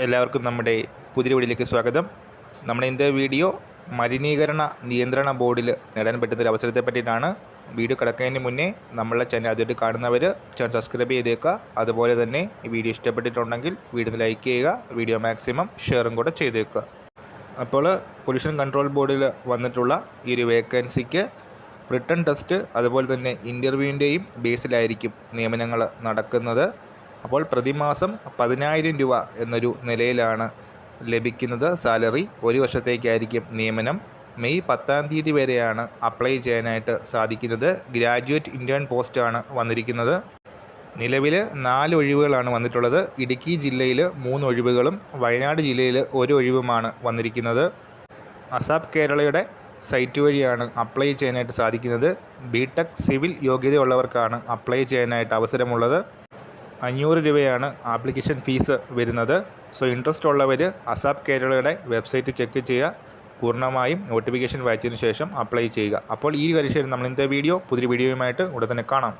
എല്ലാവർക്കും നമ്മുടെ പുതിയ വീഡിയോയിലേക്ക് സ്വാഗതം. നമ്മുടെ ഇന്നത്തെ വീഡിയോ മലിനീകരണ നിയന്ത്രണ ബോർഡിൽ നേടാൻ പറ്റുന്ന ഒരു അവസരത്തെ പറ്റിയിട്ടാണ്. വീഡിയോ കിടക്കുന്നതിന് മുന്നേ നമ്മളെ ചാനൽ ആദ്യമായിട്ട് കാണുന്നവർ ചാനൽ സബ്സ്ക്രൈബ് ചെയ്തേക്കുക. അതുപോലെ തന്നെ ഈ വീഡിയോ ഇഷ്ടപ്പെട്ടിട്ടുണ്ടെങ്കിൽ വീഡിയോ ലൈക്ക് ചെയ്യുക, വീഡിയോ മാക്സിമം ഷെയറും കൂടെ ചെയ്തേക്കുക. അപ്പോൾ പൊല്യൂഷൻ കൺട്രോൾ ബോർഡിൽ വന്നിട്ടുള്ള ഈ ഒരു വേക്കൻസിക്ക് റിട്ടൺ ടെസ്റ്റ് അതുപോലെ തന്നെ ഇൻ്റർവ്യൂവിൻ്റെയും ബേസിലായിരിക്കും നിയമനങ്ങൾ നടക്കുന്നത്. അപ്പോൾ പ്രതിമാസം 10,000 രൂപ എന്നൊരു നിലയിലാണ് ലഭിക്കുന്നത് സാലറി. ഒരു വർഷത്തേക്കായിരിക്കും നിയമനം. മെയ് 10-ാം തീയതി വരെയാണ് അപ്ലൈ ചെയ്യാനായിട്ട് സാധിക്കുന്നത്. ഗ്രാജുവേറ്റ് ഇൻറ്റേൺ പോസ്റ്റാണ് വന്നിരിക്കുന്നത്. നിലവിൽ 4 ഒഴിവുകളാണ് വന്നിട്ടുള്ളത്. ഇടുക്കി ജില്ലയിൽ 3 ഒഴിവുകളും വയനാട് ജില്ലയിൽ 1 ഒഴിവുമാണ് വന്നിരിക്കുന്നത്. അസാപ് കേരളയുടെ സൈറ്റ് വഴിയാണ് അപ്ലൈ ചെയ്യാനായിട്ട് സാധിക്കുന്നത്. ബിടെക് സിവിൽ യോഗ്യതയുള്ളവർക്കാണ് അപ്ലൈ ചെയ്യാനായിട്ട് അവസരമുള്ളത്. 500 രൂപയാണ് ആപ്ലിക്കേഷൻ ഫീസ് വരുന്നത്. സോ ഇൻട്രസ്റ്റ് ഉള്ളവർ അസാപ് കേരളയുടെ വെബ്സൈറ്റ് ചെക്ക് ചെയ്യുക. പൂർണ്ണമായും നോട്ടിഫിക്കേഷൻ വായിച്ചതിന് ശേഷം അപ്ലൈ ചെയ്യുക. അപ്പോൾ ഈ പരീക്ഷയിൽ നമ്മൾ ഇന്നത്തെ പുതിയ വീഡിയോയുമായിട്ട് ഉടൻ തന്നെ കാണാം.